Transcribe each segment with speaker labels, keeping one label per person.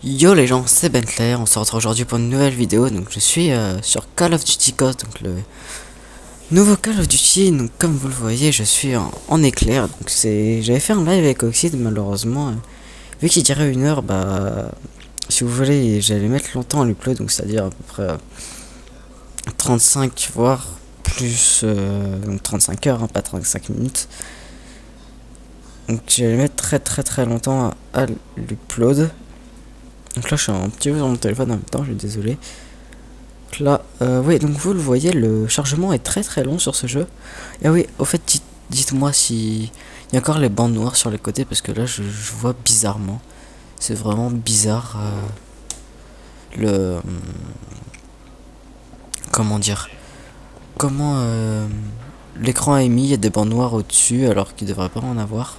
Speaker 1: Yo les gens, c'est Bentley, on se retrouve aujourd'hui pour une nouvelle vidéo. Donc je suis sur Call of Duty Ghost, donc le nouveau Call of Duty. Donc comme vous le voyez, je suis en éclair. Donc j'avais fait un live avec Oxide, malheureusement vu qu'il dirait 1 heure, bah si vous voulez j'allais mettre longtemps à l'upload, donc c'est à dire à peu près 35 voire plus, donc 35 heures, hein, pas 35 minutes. Donc j'allais mettre très longtemps à l'upload. Donc là je suis un petit peu sur mon téléphone en même temps, je suis désolé. Donc là, oui, donc vous le voyez, le chargement est très long sur ce jeu. Et oui, au fait, dites-moi si il y a encore les bandes noires sur les côtés, parce que là je vois bizarrement. C'est vraiment bizarre. Comment dire, comment l'écran a émis, il y a des bandes noires au-dessus alors qu'il devrait pas en avoir.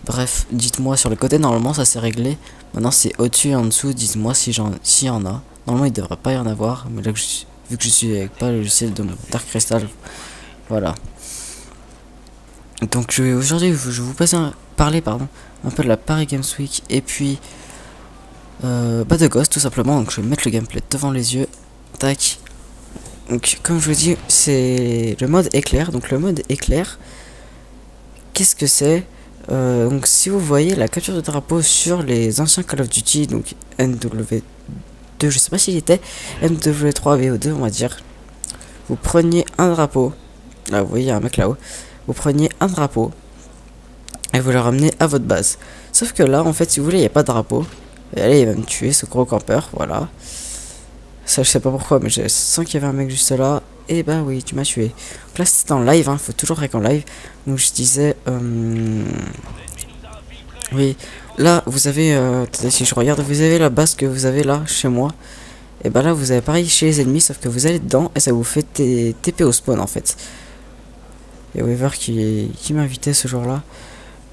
Speaker 1: Bref, dites-moi sur le côté, normalement ça s'est réglé. Maintenant c'est au-dessus et en dessous, dites-moi s'il y en a. Normalement il devrait pas y en avoir, mais là vu que je suis avec pas le logiciel de mon Dark Crystal, voilà. Donc aujourd'hui je vais vous parler un peu de la Paris Games Week et puis de Ghost tout simplement. Donc je vais mettre le gameplay devant les yeux. Tac. Donc comme je vous dis, c'est le mode éclair. Donc le mode éclair, qu'est-ce que c'est? Donc si vous voyez la capture de drapeau sur les anciens Call of Duty, donc MW2, je sais pas s'il était MW3 VO2 on va dire, vous preniez un drapeau, là vous voyez un mec là-haut, vous preniez un drapeau et vous le ramenez à votre base. Sauf que là en fait si vous voulez il n'y a pas de drapeau, et allez il va me tuer ce gros campeur, voilà. Ça je sais pas pourquoi mais je sens qu'il y avait un mec juste là. Et bah oui, tu m'as tué. Donc là c'était en live, hein, faut toujours rec en live. Donc je disais, oui, là vous avez, si je regarde, vous avez la base que vous avez là chez moi. Et bah là vous avez pareil chez les ennemis, sauf que vous allez dedans et ça vous fait TP au spawn en fait. Il y a Weaver qui m'invitait ce jour là.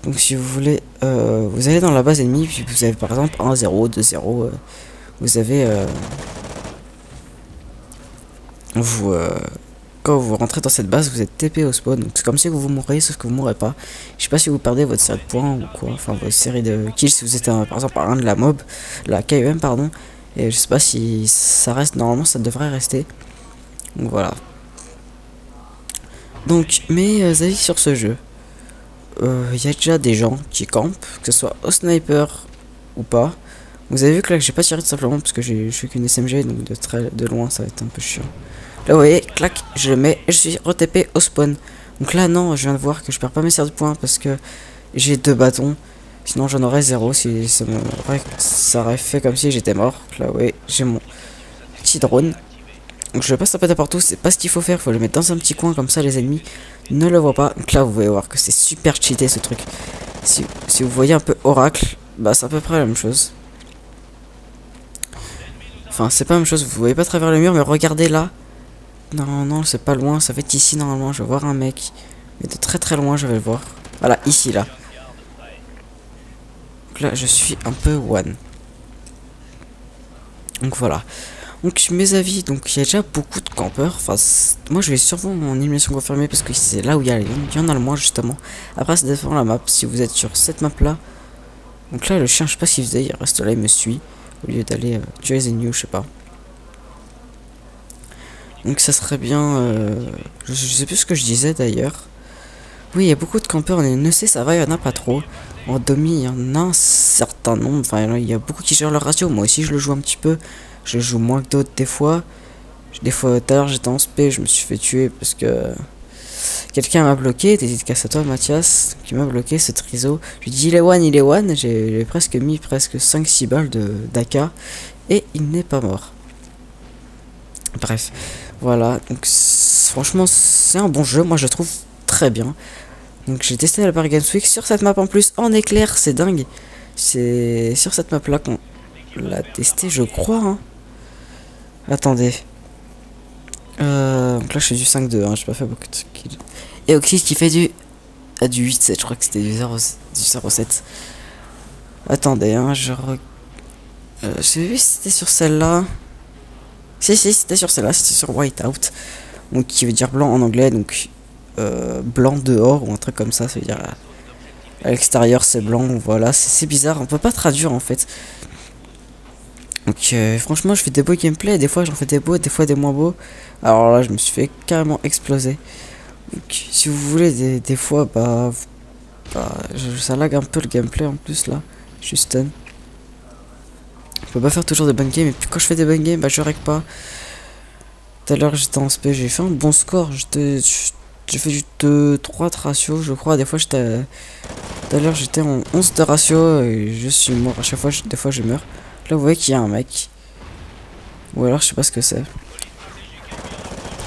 Speaker 1: Donc si vous voulez, vous allez dans la base ennemie, puis vous avez par exemple 1-0, 2-0, vous avez... quand vous rentrez dans cette base, vous êtes TP au spawn. Donc c'est comme si vous mourrez, sauf que vous mourrez pas. Je sais pas si vous perdez votre série de points ou quoi. Enfin, votre série de kills si vous êtes par exemple un de la mob, la KEM, pardon. Et je sais pas si ça reste. Normalement, ça devrait rester. Donc voilà. Donc, mes avis sur ce jeu. Il y a déjà des gens qui campent, que ce soit au sniper ou pas. Vous avez vu que là, j'ai pas tiré tout simplement parce que je suis qu'une SMG, donc de loin, ça va être un peu chiant. Là vous voyez, clac, je le mets et je suis re-TP au spawn. Donc là non, je viens de voir que je perds pas mes séries de points parce que j'ai 2 bâtons. Sinon j'en aurais 0 si ça aurait fait comme si j'étais mort. Là vous voyez, j'ai mon petit drone. Donc je passe un peu n'importe où, c'est pas ce qu'il faut faire, faut le mettre dans un petit coin comme ça les ennemis ne le voient pas. Donc là vous pouvez voir que c'est super cheaté ce truc. Si vous voyez un peu Oracle, bah c'est à peu près la même chose. Enfin c'est pas la même chose, vous voyez pas à travers le mur mais regardez là. Non, c'est pas loin, ça va être ici normalement, je vais voir un mec. Mais de très loin, je vais le voir. Voilà, ici, là. Donc là, je suis un peu one. Donc voilà. Donc mes avis, donc il y a déjà beaucoup de campeurs. Enfin, moi je vais sûrement mon élimination confirmée parce que c'est là où il y en a le moins justement. Après, c'est différent la map. Si vous êtes sur cette map là. Donc là, le chien, je sais pas ce qu'il faisait, il reste là, il me suit. Au lieu d'aller tuer les ennemis, je sais pas. Donc ça serait bien, je sais plus ce que je disais d'ailleurs. Oui, il y a beaucoup de campeurs en NEC, ça va, il y en a pas trop. En demi, il y en a un certain nombre, enfin il y a beaucoup qui gèrent leur ratio. Moi aussi je le joue un petit peu, je joue moins que d'autres des fois. Tout à l'heure j'étais en SP, je me suis fait tuer parce que quelqu'un m'a bloqué, dédicace à toi Mathias, qui m'a bloqué ce triso. Je lui dis il est one, j'ai presque mis presque 5-6 balles d'AK et il n'est pas mort. Bref, voilà, donc franchement c'est un bon jeu, moi je le trouve très bien. Donc j'ai testé la Paris Games Week sur cette map en plus, en éclair, c'est dingue. C'est sur cette map là qu'on l'a testé je crois, hein. Attendez. Donc là je fais du 5-2, hein, j'ai pas fait beaucoup de kills. Et Oxys qui fait du 8-7, je crois que c'était du 0-7. Attendez, hein, j'ai vu si c'était sur celle-là. Si, c'était sur celle-là, c'était sur Whiteout. Donc qui veut dire blanc en anglais, donc blanc dehors ou un truc comme ça veut dire à l'extérieur c'est blanc, voilà, c'est bizarre, on peut pas traduire en fait. Donc franchement je fais des beaux gameplays, des fois j'en fais des beaux, des fois des moins beaux. Alors là je me suis fait carrément exploser. Donc si vous voulez des fois ça lag un peu le gameplay en plus là. Je suis stun. Je peux pas faire toujours des bonnes games et puis quand je fais des bonnes games bah je règle pas. Tout à l'heure j'étais en SP, j'ai fait un bon score, j'ai fait du 3 de ratio je crois, des fois j'étais... Tout à l'heure j'étais en 11 de ratio et je suis mort à chaque fois, des fois je meurs. Là vous voyez qu'il y a un mec. Ou alors je sais pas ce que c'est.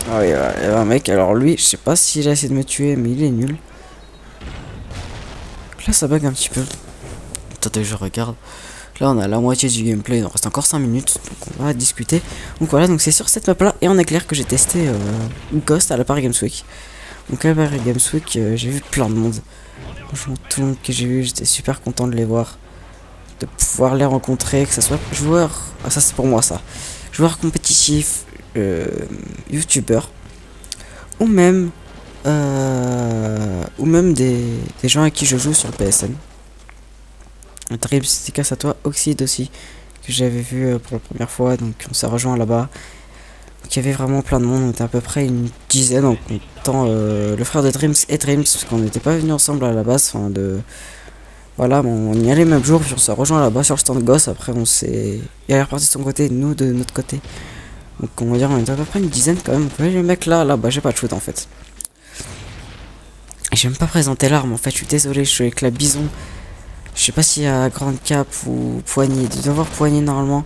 Speaker 1: Ah oui, il y a un mec, alors lui je sais pas s'il a essayé de me tuer mais il est nul. Là ça bug un petit peu. Attendez je regarde. Là on a la moitié du gameplay, il en reste encore 5 minutes, donc on va discuter. Donc voilà, donc c'est sur cette map là et en éclair que j'ai testé Ghost à la Paris Games Week. Donc à la Paris Games Week j'ai vu plein de monde. Franchement tout le monde que j'ai vu j'étais super content de les voir. De pouvoir les rencontrer, que ce soit joueurs, ah ça c'est pour moi ça. Joueurs compétitifs, youtubeurs, ou même des gens à qui je joue sur le PSN. Un terrible dédicace à toi, Oxide aussi, que j'avais vu pour la première fois, donc on s'est rejoint là-bas. Donc il y avait vraiment plein de monde, on était à peu près une dizaine en comptant le frère de Dreams et Dreams, parce qu'on n'était pas venus ensemble à la base, enfin de... Voilà, bon, on y allait le même jour, puis on s'est rejoint là-bas sur le stand Goss, après on s'est... Il est reparti de son côté, nous de notre côté. Donc on va dire on était à peu près une dizaine quand même, vous voyez les mecs là, bah j'ai pas de shoot en fait. Et j'ai même pas présenté l'arme en fait, je suis désolé, je suis avec la bison. Je sais pas s'il y a grande cape ou poignée. Il doit y avoir poignée normalement.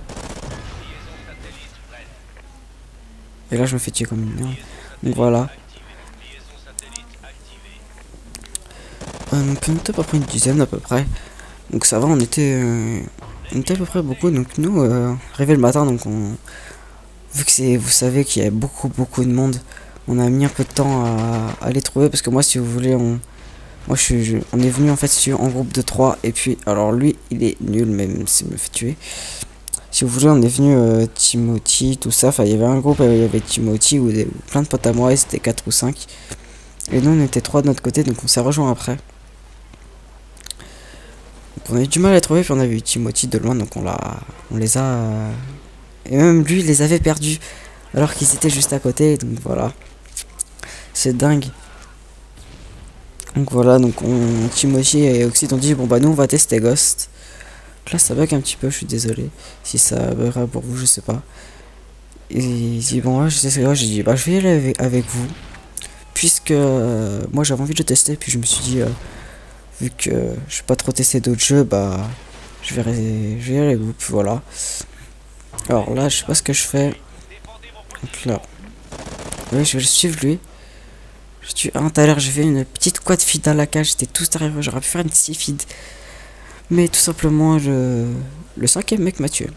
Speaker 1: Et là je me fais tuer comme une merde. Donc voilà. Donc on était à peu près une dizaine à peu près. Donc ça va, on était à peu près beaucoup. Donc nous, arrivé le matin, donc on... Vu que c'est, vous savez qu'il y a beaucoup de monde, on a mis un peu de temps à les trouver. Parce que moi si vous voulez, on est venu en fait en groupe de 3. Et puis alors lui il est nul même s'il me fait tuer. Si vous voulez on est venu Timothy, tout ça. Enfin il y avait un groupe, il y avait Timothy ou plein de potes à moi et c'était 4 ou 5. Et nous on était 3 de notre côté donc on s'est rejoint après. Donc on a eu du mal à les trouver puis on a vu Timothy de loin donc on les a... Et même lui il les avait perdus alors qu'ils étaient juste à côté donc voilà. C'est dingue. Donc voilà, donc Timothy et Oxide ont dit bon bah nous on va tester Ghost. Donc là ça bug un petit peu, je suis désolé. Si ça bugera pour vous, je sais pas. Et il dit bon ouais, je sais quoi, j'ai dit bah je vais y aller avec vous. Puisque moi j'avais envie de le tester, puis je me suis dit vu que je vais pas trop tester d'autres jeux, bah je vais y aller avec vous, puis voilà. Alors là je sais pas ce que je fais. Donc là, oui, je vais le suivre lui. Tout à l'heure j'ai fait une petite quad feed dans la cage, j'étais tous derrière, j'aurais pu faire une 6 feed. Mais tout simplement le 5ème mec m'a tué.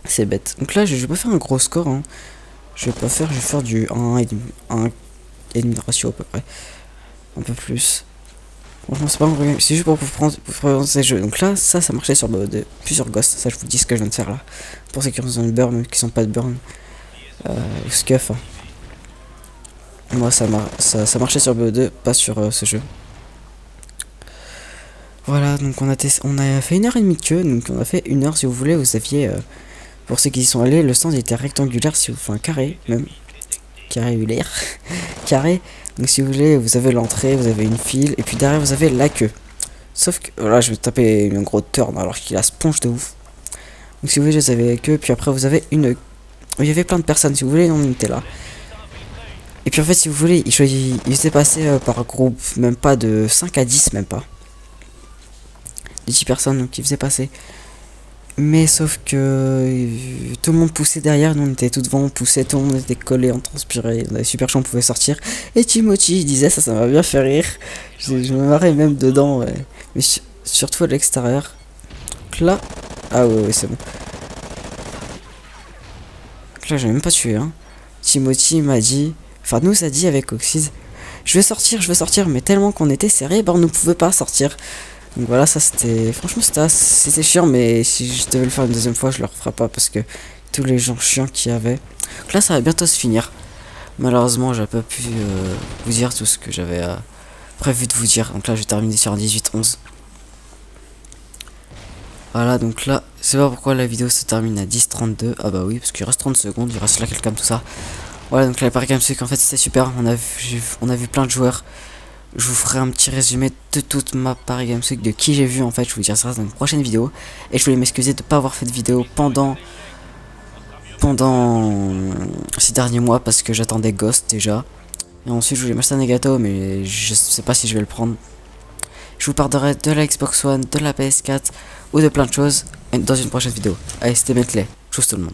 Speaker 1: C'est bête. Donc là je vais pas faire un gros score hein. Je vais faire du 1,5 de ratio à peu près. Un peu plus. Franchement c'est pas un problème, c'est juste pour prendre ces jeux. Donc là ça marchait sur plusieurs ghosts. Ça je vous dis ce que je viens de faire là. Pour ceux qui ont une burn, qui sont pas de burn. Ou scuff hein. Moi ça marchait sur BO2, pas sur ce jeu. Voilà, donc on a fait 1h30 de queue, donc on a fait 1 heure si vous voulez, vous aviez, pour ceux qui y sont allés, le stand était rectangulaire, si vous enfin carré même, carré-ulaire, carré, donc si vous voulez, vous avez l'entrée, vous avez une file, et puis derrière vous avez la queue. Sauf que, là je vais taper un gros turn alors qu'il a sponge de ouf. Donc si vous voulez, vous avez la queue, puis après vous avez une... Il y avait plein de personnes, si vous voulez, on était là. Et puis en fait, si vous voulez, il s'est passé par groupe, même pas de 5 à 10, même pas. 10 personnes donc, qui faisaient passer. Mais sauf que tout le monde poussait derrière, nous on était tout devant, on poussait, tout le monde était collé, on transpirait, on avait super chaud, on pouvait sortir. Et Timothy il disait ça m'a bien fait rire. Je me marrais même dedans, ouais. Mais surtout à l'extérieur. Donc là, ah ouais, c'est bon. Donc là j'ai même pas tué hein. Timothy m'a dit, enfin nous a dit avec Oxide, je vais sortir, mais tellement qu'on était serré, bah on ne pouvait pas sortir. Donc voilà, ça c'était... Franchement c'était chiant, mais si je devais le faire une deuxième fois, je le referai pas parce que tous les gens chiants qu'il y avait. Donc là, ça va bientôt se finir. Malheureusement, j'ai pas pu vous dire tout ce que j'avais prévu de vous dire. Donc là, je vais terminer sur un 18-11. Voilà, donc là, sais pas pourquoi la vidéo se termine à 10h32. Ah bah oui, parce qu'il reste 30 secondes, il reste la quelqu'un tout ça. Voilà, donc la Paris Games Week en fait c'était super, on a vu plein de joueurs. Je vous ferai un petit résumé de toute ma Paris Games Week, de qui j'ai vu en fait, je vous dirai ça dans une prochaine vidéo. Et je voulais m'excuser de ne pas avoir fait de vidéo pendant ces derniers mois parce que j'attendais Ghost déjà. Et ensuite je voulais m'acheter un gâteau mais je sais pas si je vais le prendre. Je vous parlerai de la Xbox One, de la PS4 ou de plein de choses dans une prochaine vidéo. Allez, c'était Bentley, tchuss tout le monde.